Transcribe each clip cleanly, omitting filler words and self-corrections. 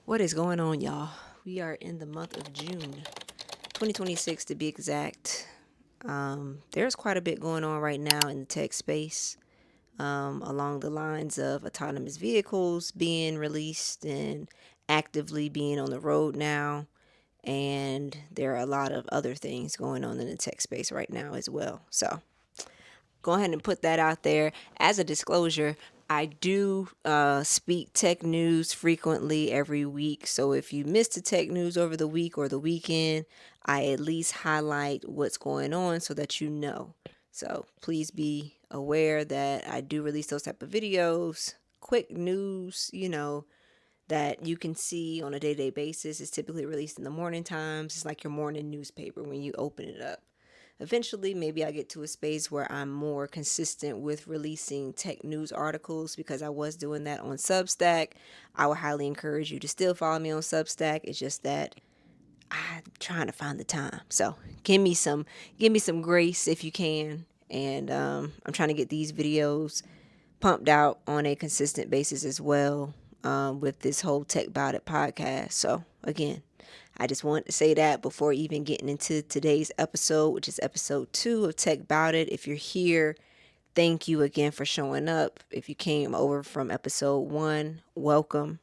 What is going on, y'all? We are in the month of June, 2026 to be exact. There's quite a bit going on right now in the tech space, along the lines of autonomous vehicles being released and actively being on the road now. And there are a lot of other things going on in the tech space right now as well. So, go ahead and put that out there as a disclosure. I do speak tech news frequently every week. So if you missed the tech news over the week or the weekend, I at least highlight what's going on so that you know. So please be aware that I do release those type of videos, quick news, that you can see on a day-to-day basis. It's typically released in the morning times. It's like your morning newspaper when you open it up. Eventually, maybe I get to a space where I'm more consistent with releasing tech news articles because I was doing that on Substack. I would highly encourage you to still follow me on Substack. It's just that I'm trying to find the time. So give me some grace if you can. And I'm trying to get these videos pumped out on a consistent basis as well, with this whole Tech Bout It podcast. So again, I just want to say that before even getting into today's episode, which is episode 2 of Tech Bout It. If you're here, thank you again for showing up. If you came over from episode 1, welcome.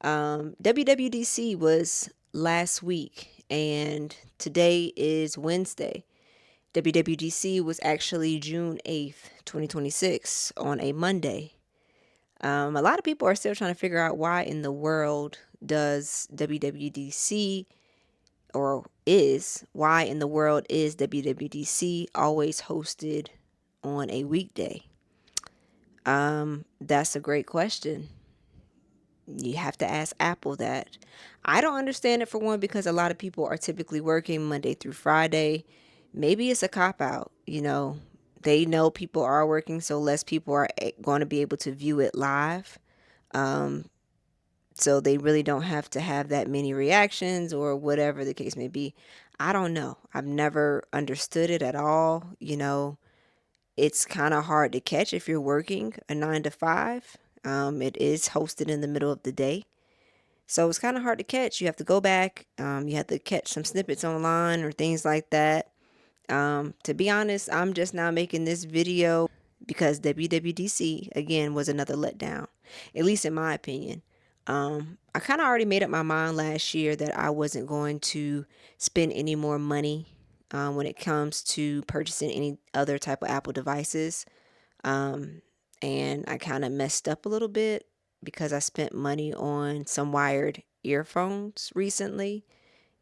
WWDC was last week, and today is Wednesday. WWDC was actually June 8th, 2026, on a Monday. A lot of people are still trying to figure out why in the world does WWDC why in the world is WWDC always hosted on a weekday? That's a great question. You have to ask Apple that. I don't understand it, for one, because a lot of people are typically working Monday through Friday. Maybe it's a cop out, They know people are working, so less people are going to be able to view it live. So they really don't have to have that many reactions or whatever the case may be. I don't know. I've never understood it at all. It's kind of hard to catch if you're working a 9 to 5. It is hosted in the middle of the day. So it's kind of hard to catch. You have to go back. You have to catch some snippets online or things like that. To be honest, I'm just now making this video because WWDC, again, was another letdown, at least in my opinion. I kind of already made up my mind last year that I wasn't going to spend any more money when it comes to purchasing any other type of Apple devices. Um, and I kind of messed up a little bit because I spent money on some wired earphones recently.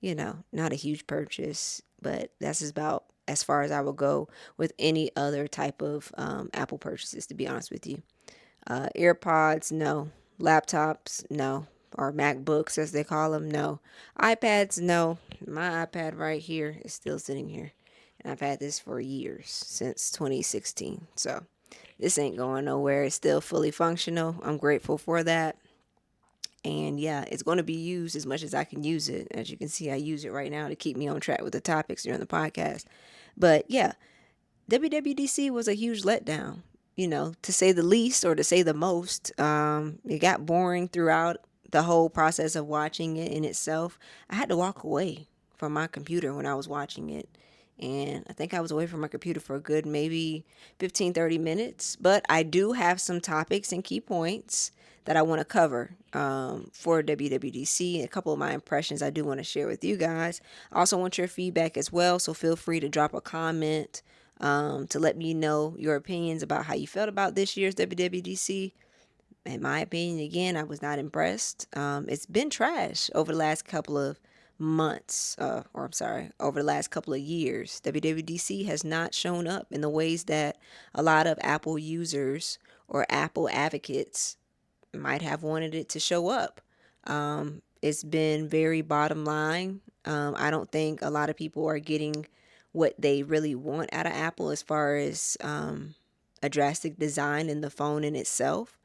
Not a huge purchase, but that's about as far as I will go with any other type of Apple purchases, to be honest with you. AirPods, no. Laptops, no. Or MacBooks, as they call them, no. iPads, no. My iPad right here is still sitting here. And I've had this for years, since 2016. So this ain't going nowhere. It's still fully functional. I'm grateful for that. And yeah, it's going to be used as much as I can use it. As you can see, I use it right now to keep me on track with the topics during the podcast. But yeah, WWDC was a huge letdown, to say the least or to say the most. It got boring throughout the whole process of watching it in itself. I had to walk away from my computer when I was watching it. And I think I was away from my computer for a good maybe 15-30 minutes. But I do have some topics and key points that I want to cover for WWDC. A couple of my impressions I do want to share with you guys. I also want your feedback as well. So feel free to drop a comment to let me know your opinions about how you felt about this year's WWDC. In my opinion, again, I was not impressed. It's been trash over the last couple of months, or I'm sorry, over the last couple of years. WWDC has not shown up in the ways that a lot of Apple users or Apple advocates might have wanted it to show up. It's been very bottom line. I don't think a lot of people are getting what they really want out of Apple as far as a drastic design in the phone in itself.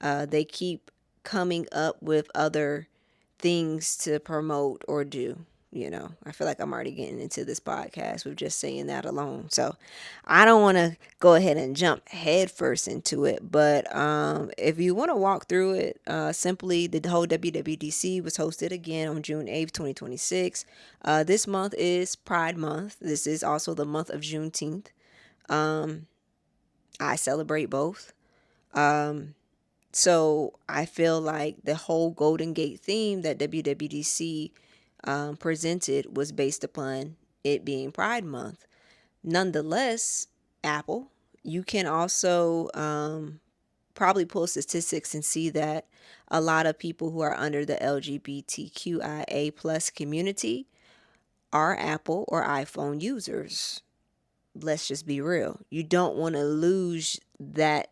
They keep coming up with other things to promote or do. I feel like I'm already getting into this podcast with just saying that alone. So I don't want to go ahead and jump headfirst into it. But if you want to walk through it, simply the whole WWDC was hosted again on June 8th, 2026. This month is Pride Month. This is also the month of Juneteenth. Um, I celebrate both. Um, so I feel like the whole Golden Gate theme that WWDC presented was based upon it being Pride Month. Nonetheless, Apple, you can also probably pull statistics and see that a lot of people who are under the LGBTQIA plus community are Apple or iPhone users. Let's just be real. You don't want to lose that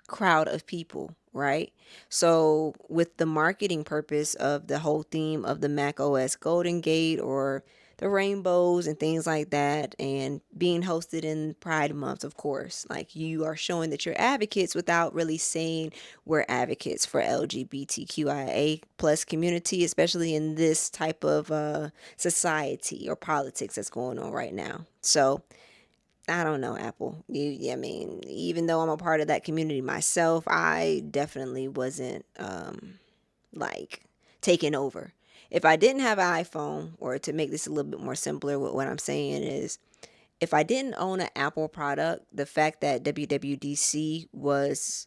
crowd of people, right? So, with the marketing purpose of the whole theme of the macOS Golden Gate or the rainbows and things like that, and being hosted in Pride Month, of course, like you are showing that you're advocates without really saying we're advocates for LGBTQIA plus community, especially in this type of society or politics that's going on right now. So, I don't know, Apple. I mean, even though I'm a part of that community myself, I definitely wasn't like taking over. If I didn't have an iPhone, or to make this a little bit more simpler, what I'm saying is, if I didn't own an Apple product, the fact that WWDC was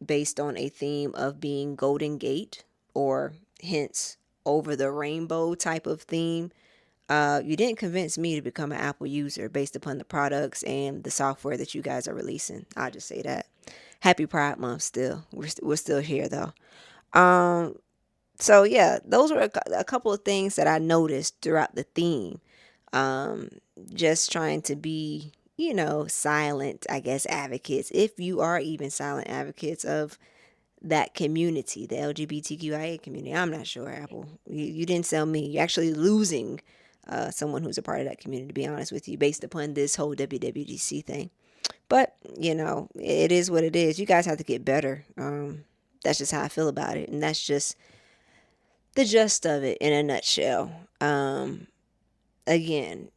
based on a theme of being Golden Gate, or hence over the rainbow type of theme, you didn't convince me to become an Apple user based upon the products and the software that you guys are releasing. I'll just say that. Happy Pride Month still. We're still here though. Um, so yeah, those were a couple of things that I noticed throughout the theme. Um, just trying to be, silent, I guess, advocates, if you are even silent advocates of that community, the LGBTQIA community. I'm not sure, Apple. You didn't sell me. You're actually losing someone who's a part of that community, to be honest with you, based upon this whole WWDC thing. But, it is what it is. You guys have to get better. That's just how I feel about it. And that's just the gist of it in a nutshell. Again,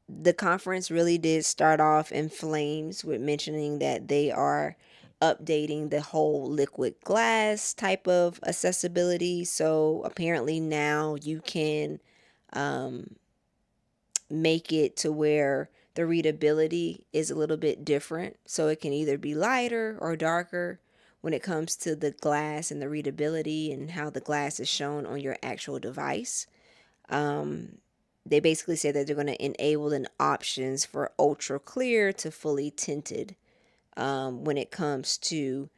the conference really did start off in flames with mentioning that they are updating the whole liquid glass type of accessibility. So apparently now you can um, make it to where the readability is a little bit different. So it can either be lighter or darker when it comes to the glass and the readability and how the glass is shown on your actual device. Um, they basically say that they're going to enable an options for ultra clear to fully tinted when it comes to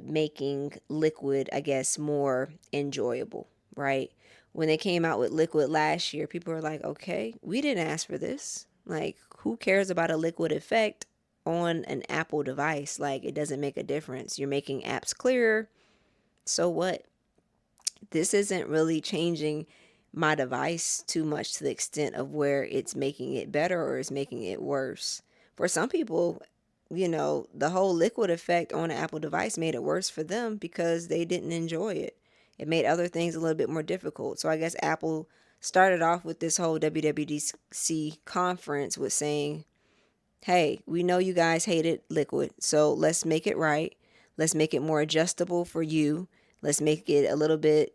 making liquid, I guess, more enjoyable, right? When they came out with liquid last year, people were like, okay, we didn't ask for this. Like, who cares about a liquid effect on an Apple device? Like, it doesn't make a difference. You're making apps clearer. So what? This isn't really changing my device too much to the extent of where it's making it better or it's making it worse. For some people, the whole liquid effect on an Apple device made it worse for them because they didn't enjoy it. It made other things a little bit more difficult. So I guess Apple started off with this whole WWDC conference with saying, hey, we know you guys hated liquid, so let's make it right. Let's make it more adjustable for you. Let's make it a little bit,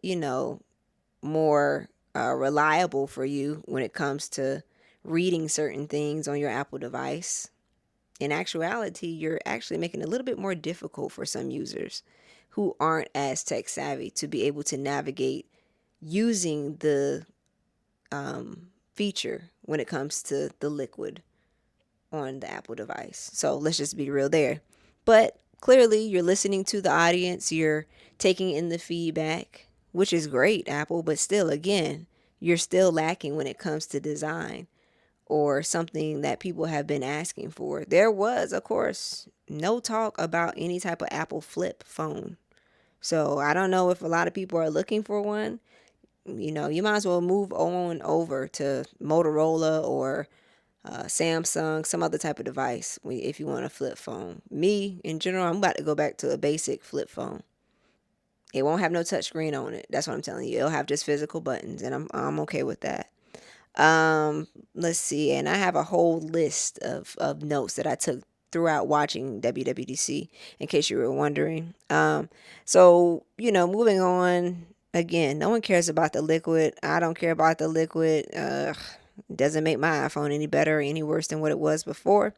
more reliable for you when it comes to reading certain things on your Apple device. In actuality, you're actually making it a little bit more difficult for some users who aren't as tech savvy to be able to navigate using the feature when it comes to the liquid on the Apple device. So let's just be real there. But clearly, you're listening to the audience, you're taking in the feedback, which is great, Apple, but still, again, you're still lacking when it comes to design or something that people have been asking for. There was, of course, no talk about any type of Apple flip phone. So I don't know if a lot of people are looking for one. You might as well move on over to Motorola or Samsung, some other type of device if you want a flip phone. Me, in general, I'm about to go back to a basic flip phone. It won't have no touchscreen on it. That's what I'm telling you. It'll have just physical buttons, and I'm okay with that. Let's see, and I have a whole list of notes that I took throughout watching WWDC, in case you were wondering. So moving on. Again, no one cares about the liquid. I don't care about the liquid. It doesn't make my iPhone any better or any worse than what it was before.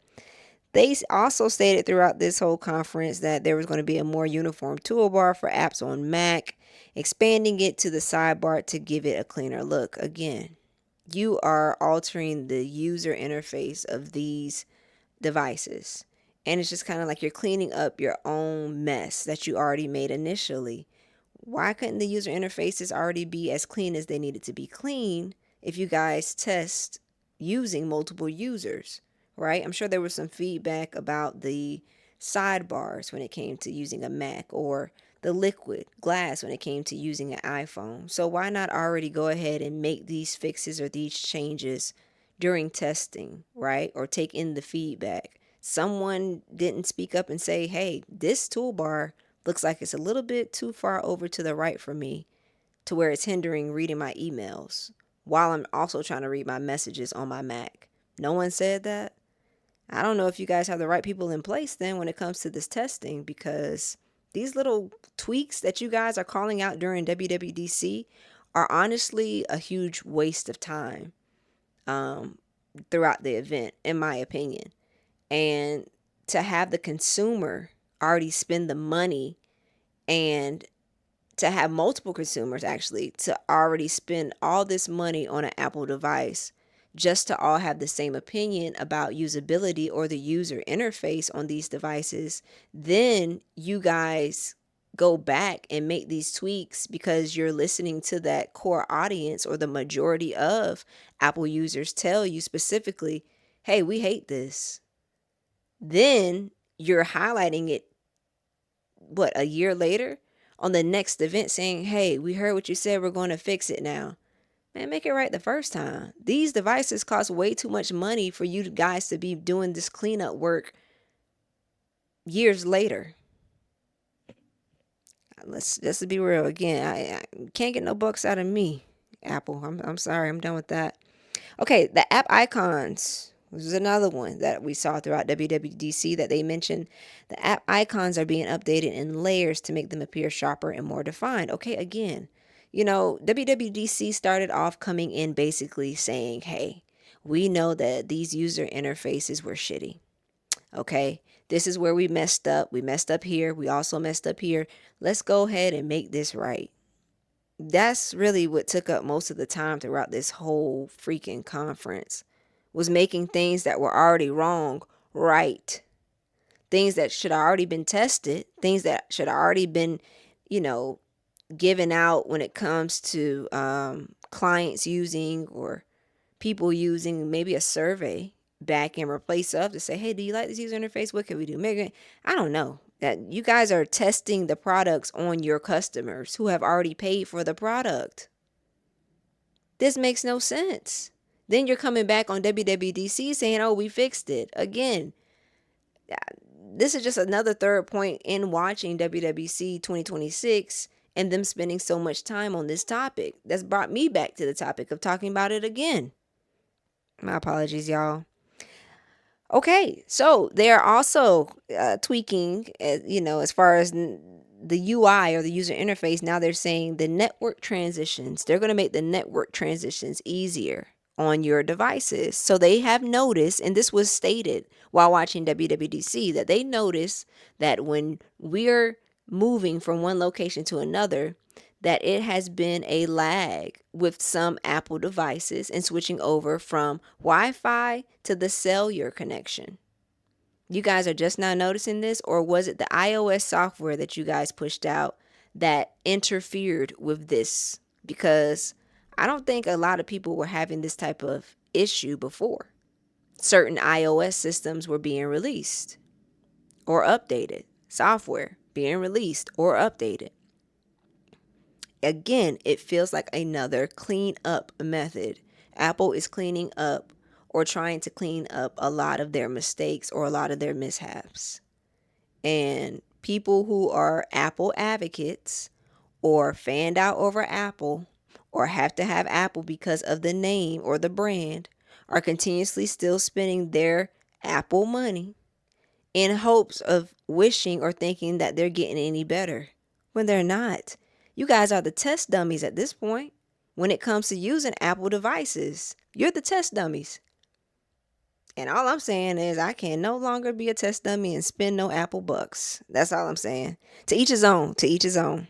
They also stated throughout this whole conference that there was going to be a more uniform toolbar for apps on Mac, expanding it to the sidebar to give it a cleaner look. Again, you are altering the user interface of these devices. And it's just kind of like you're cleaning up your own mess that you already made initially. Why couldn't the user interfaces already be as clean as they needed to be clean if you guys test using multiple users, right? I'm sure there was some feedback about the sidebars when it came to using a Mac, or the liquid glass when it came to using an iPhone. So why not already go ahead and make these fixes or these changes during testing, right? Or take in the feedback. Someone didn't speak up and say, hey, this toolbar looks like it's a little bit too far over to the right for me, to where it's hindering reading my emails while I'm also trying to read my messages on my Mac. No one said that. I don't know if you guys have the right people in place then when it comes to this testing, because these little tweaks that you guys are calling out during WWDC are honestly a huge waste of time throughout the event, in my opinion. And to have the consumer already spend the money, and to have multiple consumers actually to already spend all this money on an Apple device just to all have the same opinion about usability or the user interface on these devices, then you guys go back and make these tweaks because you're listening to that core audience, or the majority of Apple users tell you specifically, hey, we hate this. Then you're highlighting it, what, a year later on the next event, saying, hey, we heard what you said, we're going to fix it now. Man, make it right the first time. These devices cost way too much money for you guys to be doing this cleanup work years later. Let's just be real again. I can't get no bucks out of me, Apple. I'm sorry. I'm done with that. Okay, the app icons. This is another one that we saw throughout WWDC that they mentioned. The app icons are being updated in layers to make them appear sharper and more defined. Okay, again, WWDC started off coming in basically saying, hey, we know that these user interfaces were shitty. Okay, this is where we messed up. We messed up here. We also messed up here. Let's go ahead and make this right. That's really what took up most of the time throughout this whole freaking conference, was making things that were already wrong right. Things that should have already been tested, things that should have already been, you know, given out when it comes to clients using, or people using maybe a survey back in replace of, to say, hey, do you like this user interface? What can we do? Maybe, I don't know. That you guys are testing the products on your customers who have already paid for the product. This makes no sense. Then you're coming back on WWDC saying, oh, we fixed it. Again, this is just another third point in watching WWDC 2026 and them spending so much time on this topic. That's brought me back to the topic of talking about it again. My apologies, y'all. Okay, so they are also tweaking, as far as the UI, or the user interface. Now they're saying the network transitions, they're going to make the network transitions easier on your devices. So they have noticed, and this was stated while watching WWDC, that they noticed that when we're moving from one location to another, that it has been a lag with some Apple devices in switching over from Wi-Fi to the cellular connection. You guys are just now noticing this, or was it the iOS software that you guys pushed out that interfered with this? Because I don't think a lot of people were having this type of issue before. Certain iOS systems were being released or updated, software being released or updated. Again, it feels like another clean up method. Apple is cleaning up, or trying to clean up, a lot of their mistakes or a lot of their mishaps. And people who are Apple advocates, or fanned out over Apple or have to have Apple because of the name or the brand are continuously still spending their Apple money in hopes of wishing or thinking that they're getting any better when they're not. You guys are the test dummies at this point when it comes to using Apple devices. You're the test dummies. And all I'm saying is I can no longer be a test dummy and spend no Apple bucks. That's all I'm saying. To each his own. To each his own.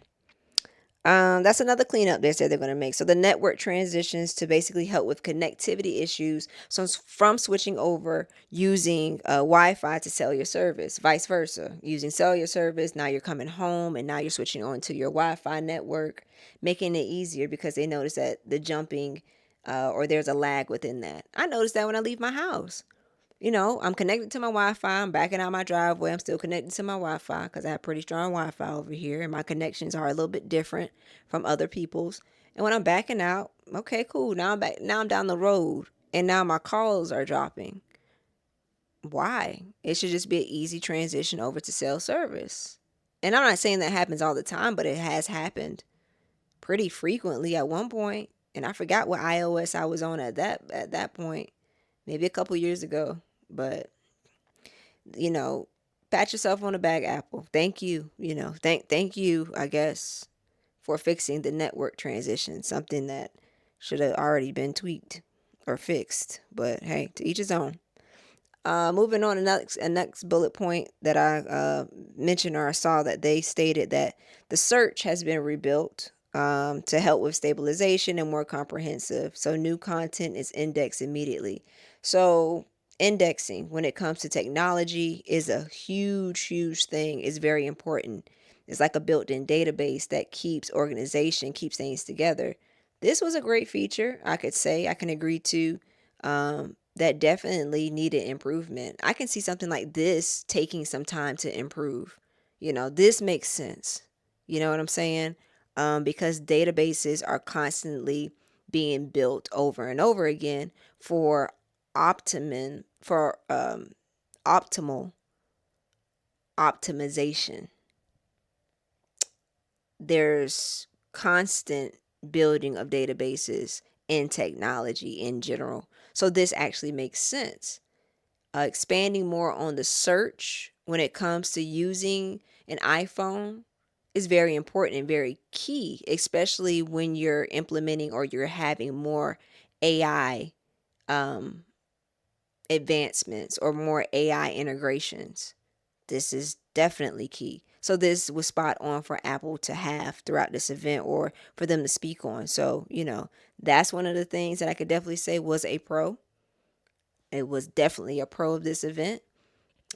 That's another cleanup they said they're going to make. So the network transitions to basically help with connectivity issues. So it's from switching over using Wi-Fi to cellular service, vice versa. Using cellular service, now you're coming home and now you're switching on to your Wi-Fi network, making it easier because they notice that the jumping or there's a lag within that. I noticed that when I leave my house. I'm connected to my Wi-Fi. I'm backing out my driveway. I'm still connected to my Wi-Fi because I have pretty strong Wi-Fi over here, and my connections are a little bit different from other people's. And when I'm backing out, okay, cool. Now I'm back. Now I'm down the road, and now my calls are dropping. Why? It should just be an easy transition over to cell service. And I'm not saying that happens all the time, but it has happened pretty frequently at one point. And I forgot what iOS I was on at that point, maybe a couple years ago. But you know, pat yourself on the back, Apple. Thank you. Thank you, I guess, for fixing the network transition. Something that should have already been tweaked or fixed. But hey, to each his own. Moving on, next bullet point that I mentioned or I saw that they stated that the search has been rebuilt to help with stabilization and more comprehensive. So new content is indexed immediately. So indexing when it comes to technology is a huge, huge thing. It's very important. It's like a built-in database that keeps organization, keeps things together. This was a great feature, I could say. I can agree to. That definitely needed improvement. I can see something like this taking some time to improve. This makes sense. You know what I'm saying? Because databases are constantly being built over and over again for optimal optimization. There's constant building of databases in technology in general. So this actually makes sense. Expanding more on the search when it comes to using an iPhone is very important and very key, especially when you're implementing or you're having more AI um, advancements or more AI integrations. This is definitely key. So this was spot on for Apple to have throughout this event or for them to speak on. So, that's one of the things that I could definitely say was a pro. It was definitely a pro of this event.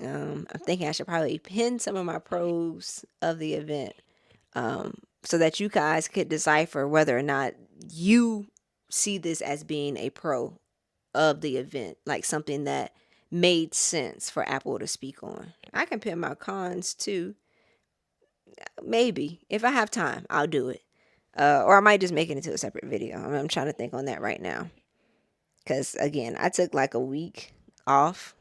I'm thinking I should probably pin some of my pros of the event so that you guys could decipher whether or not you see this as being a pro of the event, like something that made sense for Apple to speak on. I can pin my cons too. Maybe. If I have time, I'll do it. Or I might just make it into a separate video. I'm trying to think on that right now. Because, again, I took like a week off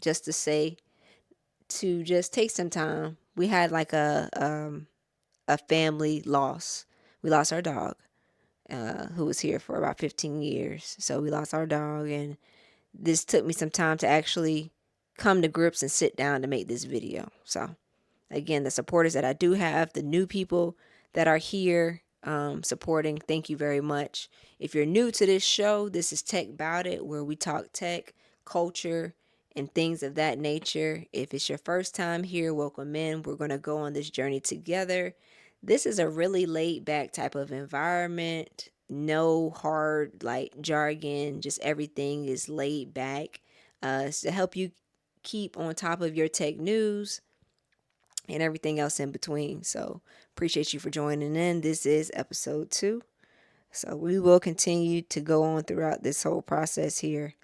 just to just take some time. We had like a family loss. We lost our dog, who was here for about 15 years. So we lost our dog, and this took me some time to actually come to grips and sit down to make this video. So again, the supporters that I do have, the new people that are here supporting, thank you very much. If you're new to this show, this is Tech Bout It, where we talk tech, culture, and things of that nature. If it's your first time here, welcome in. We're going to go on this journey together. This is a really laid back type of environment. No hard like jargon, just everything is laid back to help you keep on top of your tech news and everything else in between. So appreciate you for joining in. This is episode 2. So we will continue to go on throughout this whole process here.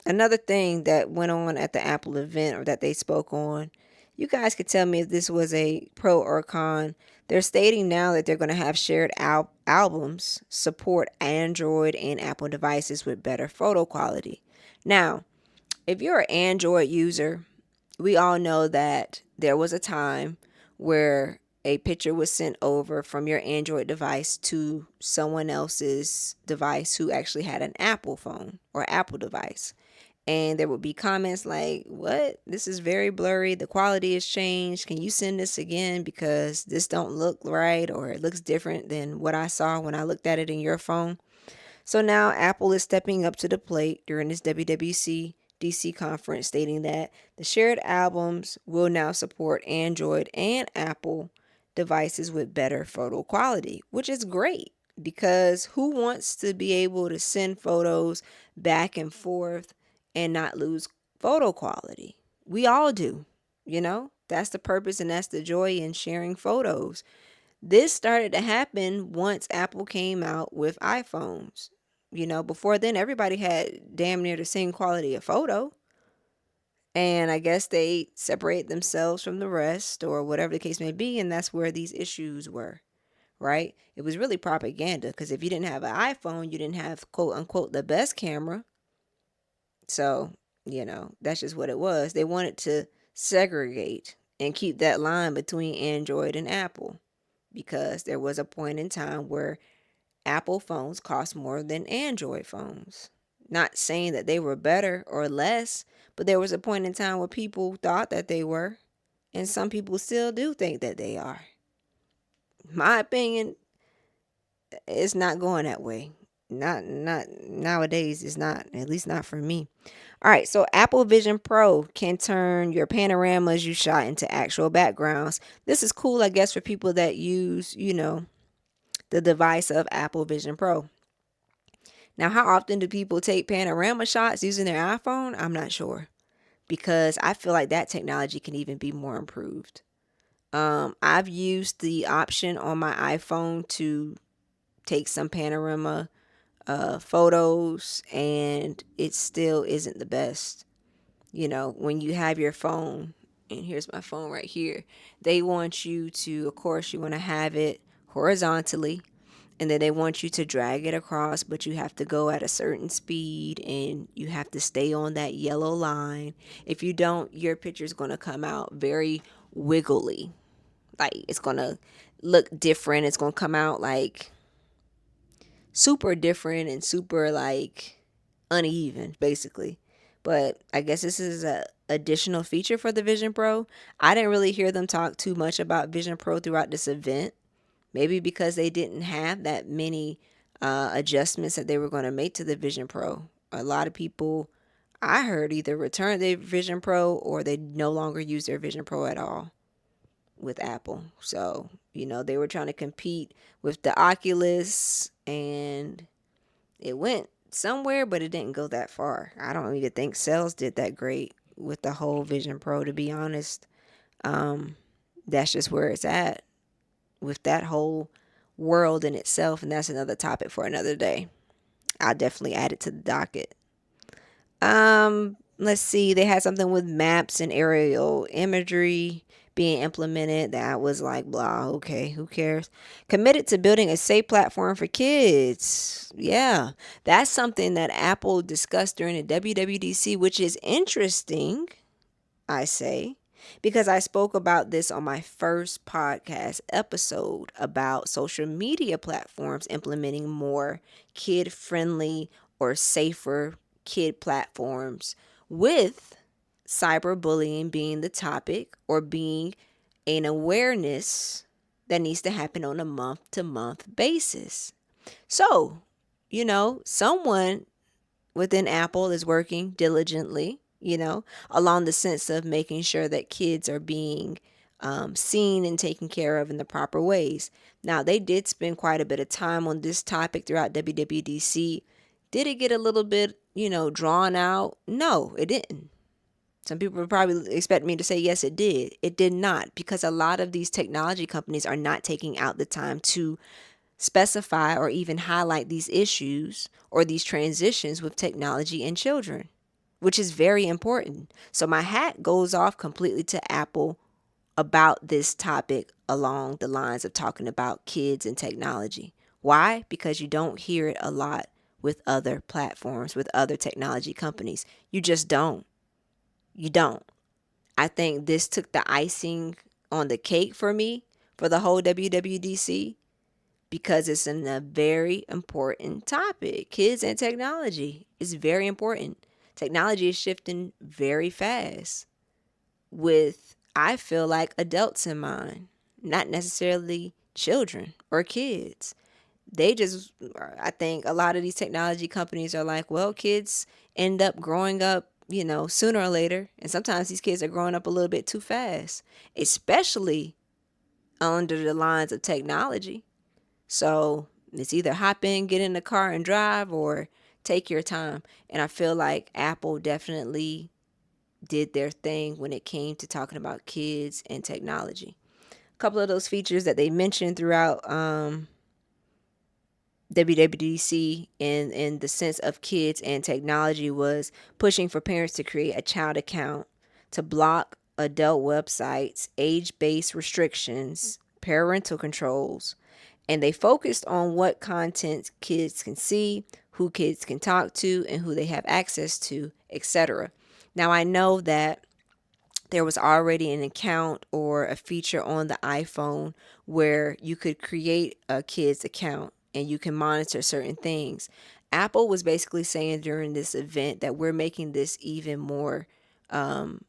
Another thing that went on at the Apple event or that they spoke on, you guys could tell me if this was a pro or con. They're stating now that they're going to have shared albums support Android and Apple devices with better photo quality. Now, if you're an Android user, we all know that there was a time where a picture was sent over from your Android device to someone else's device who actually had an Apple phone or Apple device. And there would be comments like, "What? This is very blurry. The quality has changed. Can you send this again because this don't look right, or it looks different than what I saw when I looked at it in your phone?" So now Apple is stepping up to the plate during this WWDC DC conference, stating that the shared albums will now support Android and Apple devices with better photo quality, which is great because who wants to be able to send photos back and forth and not lose photo quality? We all do, you know? That's the purpose and that's the joy in sharing photos. This started to happen once Apple came out with iPhones. Before then, everybody had damn near the same quality of photo. And I guess they separate themselves from the rest or whatever the case may be. And that's where these issues were, right? It was really propaganda because if you didn't have an iPhone, you didn't have quote unquote the best camera. So, that's just what it was. They wanted to segregate and keep that line between Android and Apple because there was a point in time where Apple phones cost more than Android phones. Not saying that they were better or less, but there was a point in time where people thought that they were, and some people still do think that they are. My opinion, it's not going that way. Not nowadays. It's not, at least not for me. All right, so Apple Vision Pro can turn your panoramas you shot into actual backgrounds. This is cool, I guess, for people that use, the device of Apple Vision Pro. Now, how often do people take panorama shots using their iPhone? I'm not sure because I feel like that technology can even be more improved. I've used the option on my iPhone to take some panorama photos, and it still isn't the best. When you have your phone, and here's my phone right here, they want you to, of course, you want to have it horizontally, and then they want you to drag it across, but you have to go at a certain speed and you have to stay on that yellow line. If you don't, your picture is going to come out very wiggly. Like it's going to look different. It's going to come out like super different and super like uneven, basically. But I guess this is a additional feature for the Vision Pro. I didn't really hear them talk too much about Vision Pro throughout this event. Maybe because they didn't have that many adjustments that they were going to make to the Vision Pro. A lot of people I heard either return their Vision Pro or they no longer use their Vision Pro at all with Apple. So, they were trying to compete with the Oculus and it went somewhere, but it didn't go that far. I don't even think sales did that great with the whole Vision Pro, to be honest. That's just where it's at with that whole world in itself, and that's another topic for another day. I'll definitely add it to the docket. Let's see. They had something with maps and aerial imagery being implemented that was like blah, okay, who cares? Committed to building a safe platform for kids. Yeah, that's something that Apple discussed during the WWDC, which is interesting, I say, because I spoke about this on my first podcast episode about social media platforms implementing more kid friendly or safer kid platforms, with cyberbullying being the topic or being an awareness that needs to happen on a month to month basis. So, someone within Apple is working diligently, along the sense of making sure that kids are being seen and taken care of in the proper ways. Now, they did spend quite a bit of time on this topic throughout WWDC. Did it get a little bit, drawn out? No, it didn't. Some people would probably expect me to say, yes, it did. It did not, because a lot of these technology companies are not taking out the time to specify or even highlight these issues or these transitions with technology and children, which is very important. So my hat goes off completely to Apple about this topic along the lines of talking about kids and technology. Why? Because you don't hear it a lot with other platforms, with other technology companies. You just don't. You don't. I think this took the icing on the cake for me for the whole WWDC because it's a very important topic. Kids and technology is very important. Technology is shifting very fast with, I feel like, adults in mind, not necessarily children or kids. They just, I think a lot of these technology companies are like, well, kids end up growing up, sooner or later. And sometimes these kids are growing up a little bit too fast, especially under the lines of technology. So it's either hop in, get in the car and drive, or take your time. And I feel like Apple definitely did their thing when it came to talking about kids and technology. A couple of those features that they mentioned throughout WWDC in the sense of kids and technology was pushing for parents to create a child account, to block adult websites, age-based restrictions, parental controls, and they focused on what content kids can see, who kids can talk to, and who they have access to, etc. Now I know that there was already an account or a feature on the iPhone where you could create a kid's account and you can monitor certain things. Apple was basically saying during this event that we're making this even more um,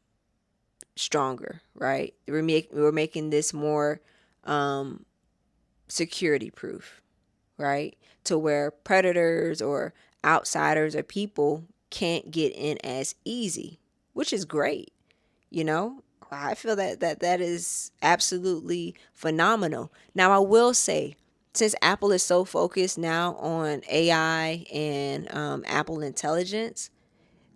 stronger, right? We're making this more um, security proof, right? To where predators or outsiders or people can't get in as easy, which is great. You know, I feel that is absolutely phenomenal. Now, I will say, since Apple is so focused now on AI and Apple Intelligence,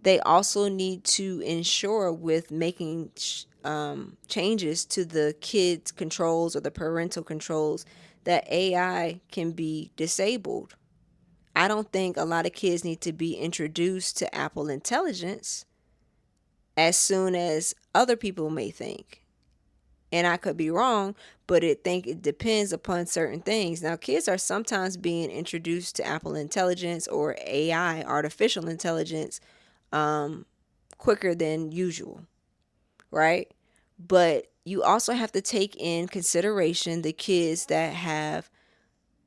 they also need to ensure with making changes to the kids' controls or the parental controls that AI can be disabled. I don't think a lot of kids need to be introduced to Apple Intelligence as soon as other people may think. And I could be wrong, but it depends upon certain things. Now, kids are sometimes being introduced to Apple Intelligence or AI, artificial intelligence, um, quicker than usual, right? But you also have to take in consideration the kids that have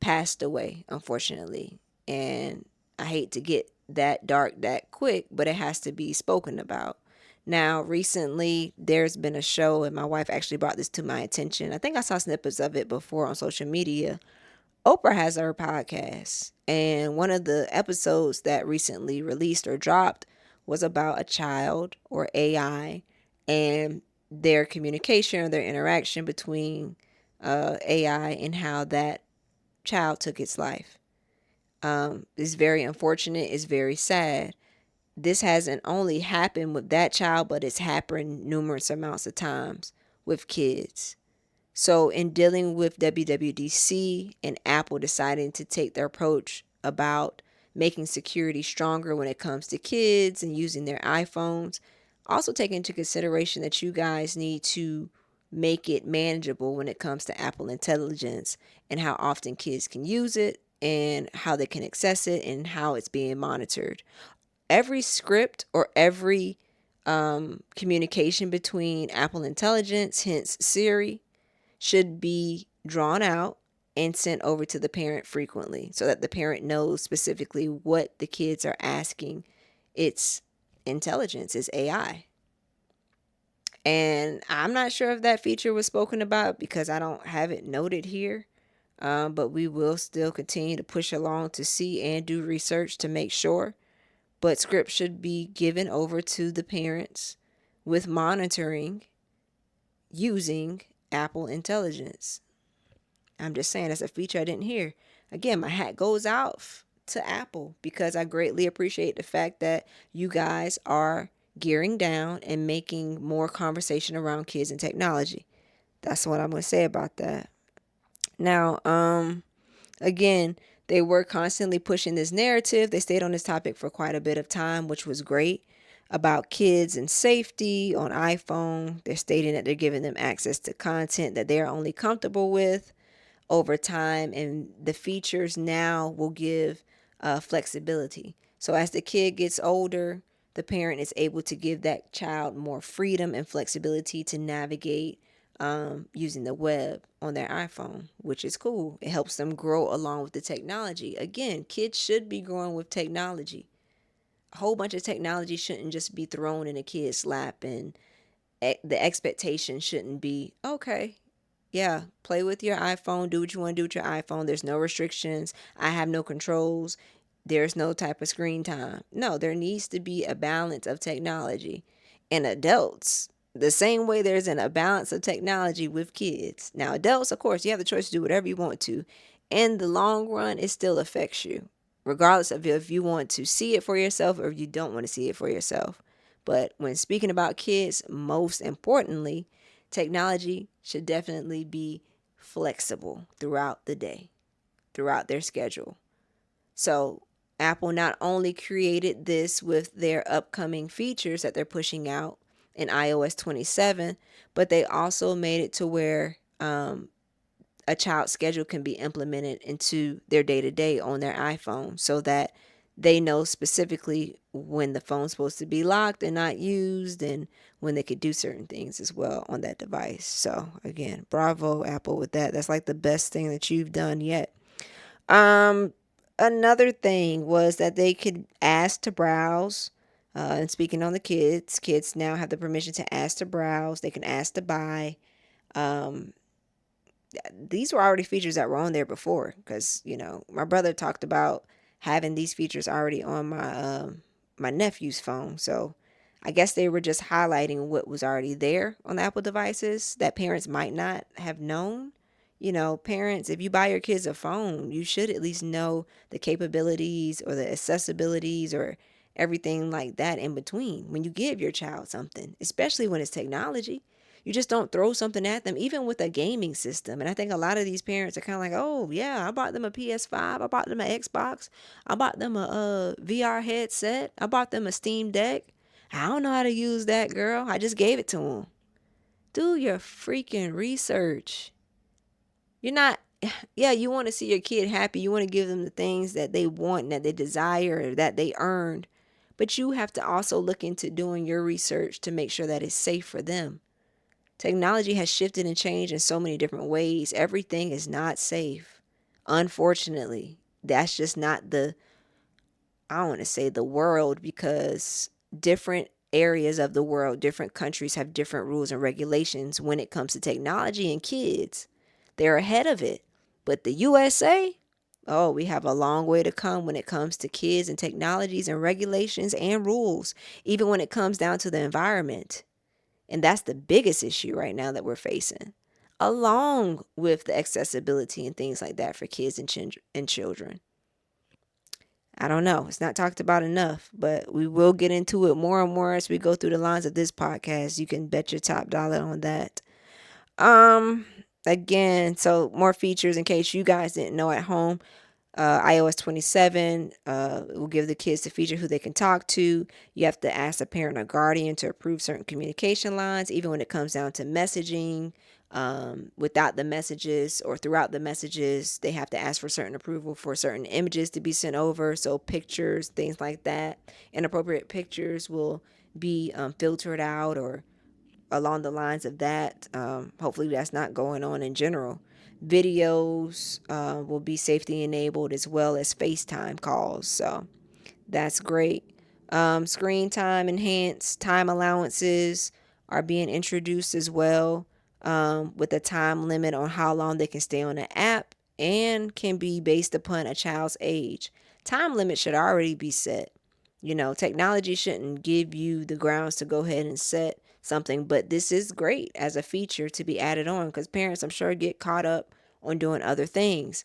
passed away, unfortunately. And I hate to get that dark that quick, but it has to be spoken about. Now, recently, there's been a show, and my wife actually brought this to my attention. I think I saw snippets of it before on social media. Oprah has her podcast, and one of the episodes that recently released or dropped was about a child or AI and their communication or their interaction between AI and how that child took its life. It's very unfortunate. It's very sad. This hasn't only happened with that child, but it's happened numerous amounts of times with kids. So, in dealing with WWDC and Apple deciding to take their approach about making security stronger when it comes to kids and using their iPhones, also take into consideration that you guys need to make it manageable when it comes to Apple Intelligence and how often kids can use it and how they can access it and how it's being monitored. Every script or every communication between Apple Intelligence, hence Siri, should be drawn out and sent over to the parent frequently so that the parent knows specifically what the kids are asking its intelligence, its AI. And I'm not sure if that feature was spoken about because I don't have it noted here. But we will still continue to push along to see and do research to make sure. But script should be given over to the parents with monitoring using Apple Intelligence. I'm just saying that's a feature I didn't hear. Again, my hat goes out to Apple because I greatly appreciate the fact that you guys are gearing down and making more conversation around kids and technology. That's what I'm going to say about that. Now, again, they were constantly pushing this narrative. They stayed on this topic for quite a bit of time, which was great, about kids and safety on iPhone. They're stating that they're giving them access to content that they're only comfortable with over time, and the features now will give flexibility. So as the kid gets older, the parent is able to give that child more freedom and flexibility to navigate using the web on their iPhone, which is cool. It helps them grow along with the technology. Again, kids should be growing with technology. A whole bunch of technology shouldn't just be thrown in a kid's lap, and the expectation shouldn't be, okay, yeah, play with your iPhone, do what you want to do with your iPhone. There's no restrictions. I have no controls. There's no type of screen time. No, there needs to be a balance of technology. And adults, the same way there's a balance of technology with kids. Now, adults, of course, you have the choice to do whatever you want to. In the long run, it still affects you, regardless of if you want to see it for yourself or if you don't want to see it for yourself. But when speaking about kids, most importantly, technology should definitely be flexible throughout the day, throughout their schedule. So, Apple not only created this with their upcoming features that they're pushing out in iOS 27, but they also made it to where a child's schedule can be implemented into their day to day on their iPhone so that they know specifically when the phone's supposed to be locked and not used and when they could do certain things as well on that device. So again, bravo Apple with that. That's like the best thing that you've done yet. Um Another thing was that they could ask to browse. And speaking on the kids now have the permission to ask to browse. They can ask to buy. Um, these were already features that were on there before because my brother talked about having these features already on my nephew's phone. So I guess they were just highlighting what was already there on the Apple devices that parents might not have known. Parents, if you buy your kids a phone, you should at least know the capabilities or the accessibilities or everything like that in between when you give your child something, especially when it's technology. You just don't throw something at them, even with a gaming system. And I think a lot of these parents are kind of like, oh, yeah, I bought them a PS5. I bought them an Xbox. I bought them a VR headset. I bought them a Steam Deck. I don't know how to use that, girl. I just gave it to them. Do your freaking research. You're not, yeah, you want to see your kid happy. You want to give them the things that they want and that they desire, that they earned. But you have to also look into doing your research to make sure that it's safe for them. Technology has shifted and changed in so many different ways. Everything is not safe. Unfortunately, that's just not I don't want to say the world because different areas of the world, different countries have different rules and regulations when it comes to technology and kids. They're ahead of it. But the USA, oh, we have a long way to come when it comes to kids and technologies and regulations and rules, even when it comes down to the environment. And that's the biggest issue right now that we're facing, along with the accessibility and things like that for kids and children. I don't know. It's not talked about enough, but we will get into it more and more as we go through the lines of this podcast. You can bet your top dollar on that. Um, Again, so more features in case you guys didn't know at home. iOS 27 will give the kids the feature who they can talk to. You have to ask a parent or guardian to approve certain communication lines, even when it comes down to messaging. Without the messages or throughout the messages, they have to ask for certain approval for certain images to be sent over. So pictures, things like that. Inappropriate pictures will be filtered out or along the lines of that. Hopefully, that's not going on in general. Videos will be safety enabled as well as FaceTime calls. So that's great. Screen time enhanced, time allowances are being introduced as well, with a time limit on how long they can stay on the app and can be based upon a child's age. Time limit should already be set. Technology shouldn't give you the grounds to go ahead and set something, but this is great as a feature to be added on because parents, I'm sure, get caught up on doing other things.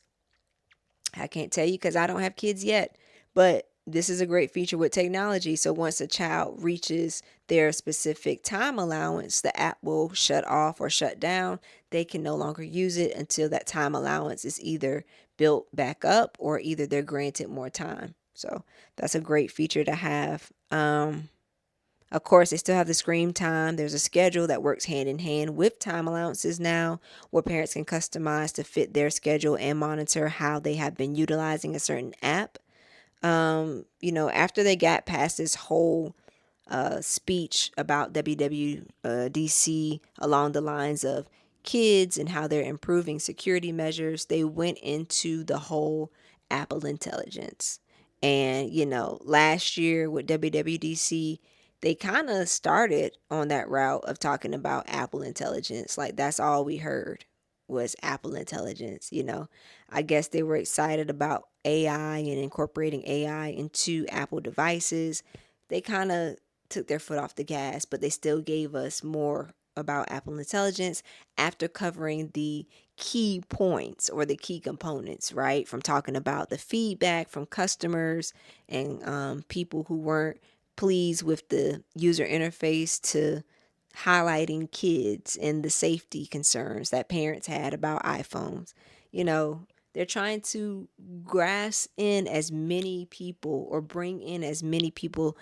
I can't tell you because I don't have kids yet, but this is a great feature with technology. So once a child reaches their specific time allowance, the app will shut off or shut down. They can no longer use it until that time allowance is either built back up or either they're granted more time. So that's a great feature to have. Of course, they still have the screen time. There's a schedule that works hand in hand with time allowances now, where parents can customize to fit their schedule and monitor how they have been utilizing a certain app. After they got past this whole speech about WWDC along the lines of kids and how they're improving security measures, they went into the whole Apple Intelligence. And, last year with WWDC, they kind of started on that route of talking about Apple Intelligence. Like, that's all we heard was Apple Intelligence. I guess they were excited about AI and incorporating AI into Apple devices. They kind of took their foot off the gas, but they still gave us more about Apple Intelligence after covering the key points or the key components, right? From talking about the feedback from customers and people who weren't pleased with the user interface, to highlighting kids and the safety concerns that parents had about iPhones. You know, they're trying to grasp in as many people or bring in as many people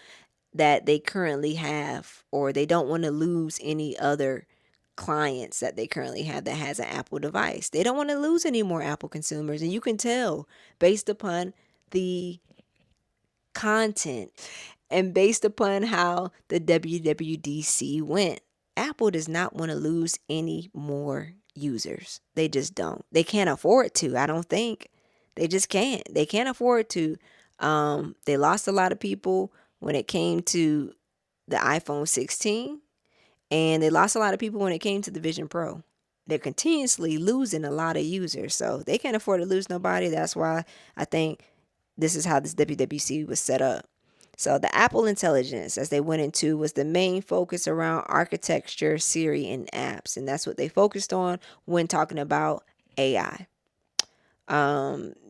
that they currently have, or they don't want to lose any other clients that they currently have that has an Apple device. They don't want to lose any more Apple consumers. And you can tell based upon the content and based upon how the WWDC went. Apple does not want to lose any more users. They just don't. They can't afford to, I don't think. They just can't. They can't afford to. They lost a lot of people when it came to the iPhone 16, and they lost a lot of people when it came to the Vision Pro. They're continuously losing a lot of users, so they can't afford to lose nobody. That's why I think this is how this WWC was set up. So the Apple Intelligence, as they went into, was the main focus around architecture, Siri, and apps. And that's what they focused on when talking about AI.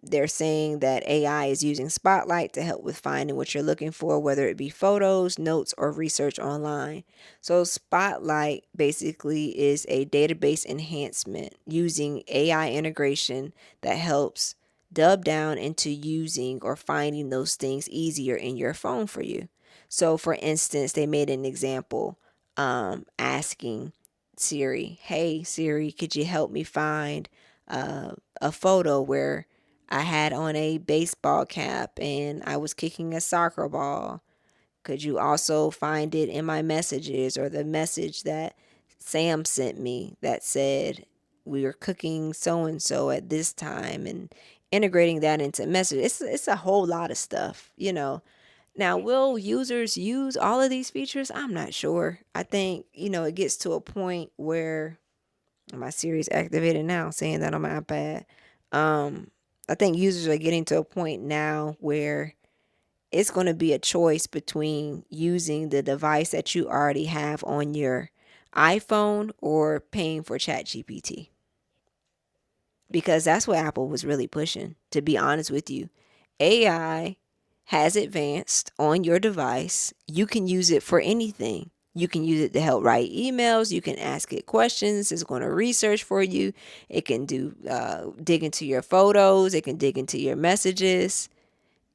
They're saying that AI is using Spotlight to help with finding what you're looking for, whether it be photos, notes, or research online. So, Spotlight basically is a database enhancement using AI integration that helps dub down into using or finding those things easier in your phone for you. So, for instance, they made an example asking Siri, "Hey, Siri, could you help me find a photo where I had on a baseball cap and I was kicking a soccer ball? Could you also find it in my messages, or the message that Sam sent me that said we were cooking so and so at this time?" And integrating that into messages. It's a whole lot of stuff. Now, will users use all of these features? I'm not sure. I think, it gets to a point where my Siri's activated now, saying that on my iPad. I think users are getting to a point now where it's going to be a choice between using the device that you already have on your iPhone or paying for ChatGPT, because that's what Apple was really pushing, to be honest with you. AI has advanced on your device. You can use it for anything. You can use it to help write emails. You can ask it questions. It's going to research for you. It can dig into your photos. It can dig into your messages.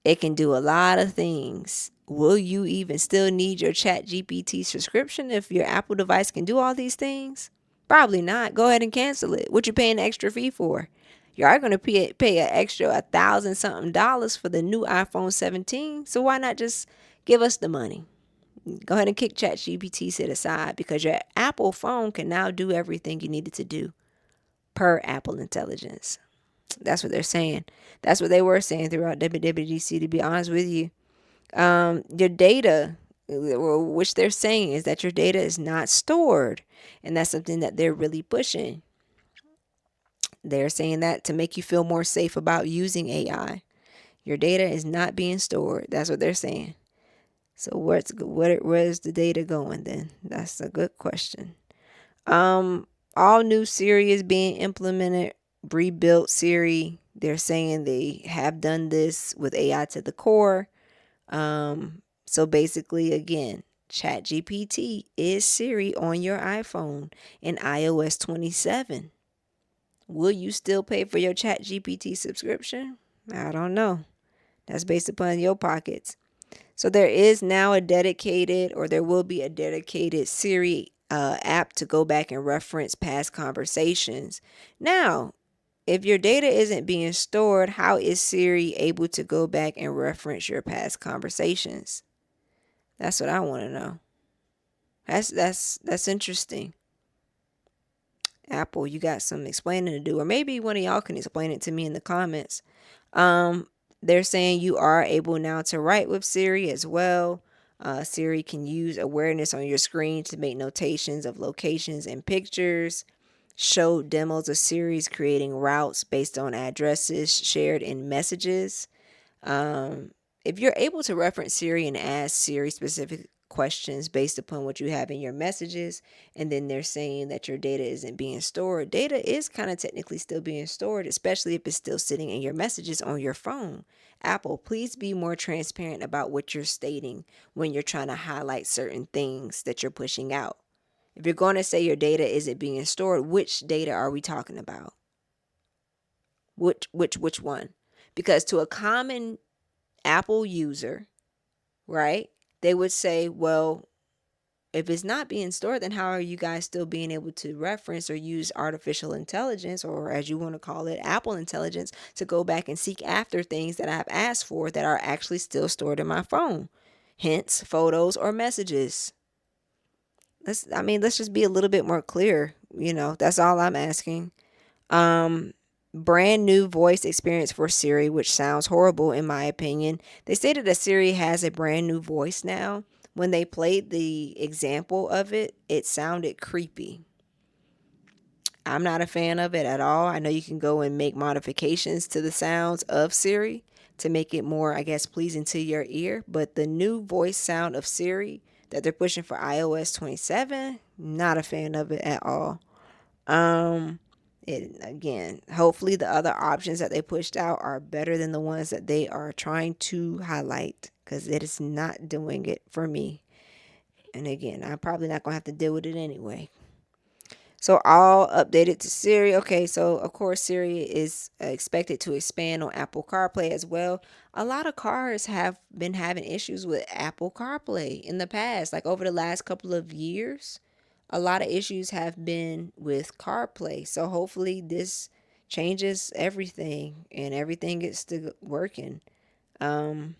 It can do a lot of things. Will you even still need your Chat GPT subscription if your Apple device can do all these things? Probably not. Go ahead and cancel it. What you paying an extra fee for? You are going to pay an extra 1,000 something dollars for the new iPhone 17. So why not just give us the money? Go ahead and kick Chat GPT to the side, because your Apple phone can now do everything you need it to do per Apple Intelligence. That's what they're saying. That's what they were saying throughout WWDC, to be honest with you. Your data, which they're saying is that your data is not stored. And that's something that they're really pushing. They're saying that to make you feel more safe about using AI. Your data is not being stored. That's what they're saying. So where's the data going then? That's a good question. All new Siri is being implemented. Rebuilt Siri. They're saying they have done this with AI to the core. So basically, again, ChatGPT is Siri on your iPhone in iOS 27. Will you still pay for your ChatGPT subscription? I don't know. That's based upon your pockets. So there is now a dedicated, or there will be a dedicated Siri app to go back and reference past conversations. Now, if your data isn't being stored, how is Siri able to go back and reference your past conversations? That's what I want to know. That's interesting. Apple, you got some explaining to do, or maybe one of y'all can explain it to me in the comments. Um, they're saying you are able now to write with Siri as well. Siri can use awareness on your screen to make notations of locations and pictures. Show demos of Siri's creating routes based on addresses shared in messages. Um, if you're able to reference Siri and ask Siri specific questions based upon what you have in your messages, and then they're saying that your data isn't being stored, data is kind of technically still being stored, especially if it's still sitting in your messages on your phone. Apple, please be more transparent about what you're stating when you're trying to highlight certain things that you're pushing out. If you're going to say your data isn't being stored, which data are we talking about? Which one? Because to a common Apple user, right? They would say, well, if it's not being stored, then how are you guys still being able to reference or use artificial intelligence, or as you want to call it, Apple intelligence, to go back and seek after things that I've asked for that are actually still stored in my phone? Hence, photos or messages. Let's just be a little bit more clear. That's all I'm asking. Um, Brand new voice experience for Siri, which sounds horrible in my opinion. They stated that Siri has a brand new voice now. When they played the example of it, it sounded creepy. I'm not a fan of it at all. I know you can go and make modifications to the sounds of Siri to make it more, I guess, pleasing to your ear. But the new voice sound of Siri that they're pushing for iOS 27, not a fan of it at all. Um, it again, hopefully the other options that they pushed out are better than the ones that they are trying to highlight, because it is not doing it for me. And again, I'm probably not gonna have to deal with it anyway. So all updated to Siri. Okay, so of course Siri is expected to expand on Apple CarPlay as well. A lot of cars have been having issues with Apple CarPlay in the past, like over the last couple of years. A lot of issues have been with CarPlay. So hopefully this changes everything and everything gets to working. Um,